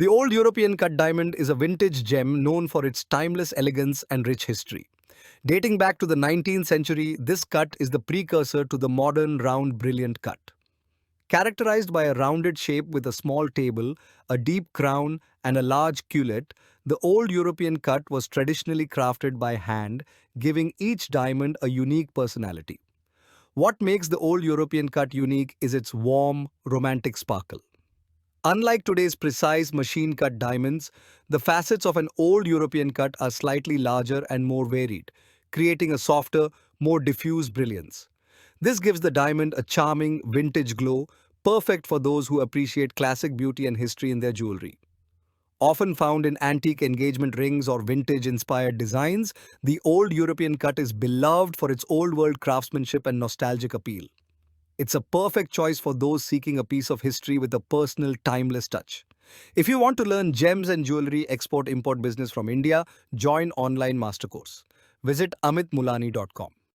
The old European cut diamond is a vintage gem known for its timeless elegance and rich history. Dating back to the 19th century, this cut is the precursor to the modern round brilliant cut. Characterized by a rounded shape with a small table, a deep crown, and a large cullet, the old European cut was traditionally crafted by hand, giving each diamond a unique personality. What makes the old European cut unique is its warm, romantic sparkle. Unlike today's precise machine cut diamonds, the facets of an old European cut are slightly larger and more varied, creating a softer, more diffuse brilliance. This gives the diamond a charming, vintage glow, perfect for those who appreciate classic beauty and history in their jewelry. Often found in antique engagement rings or vintage inspired designs, the old European cut is beloved for its old world craftsmanship and nostalgic appeal. It's a perfect choice for those seeking a piece of history with a personal, timeless touch. If you want to learn gems and jewelry export import business from India, join online master course. Visit amitmulani.com.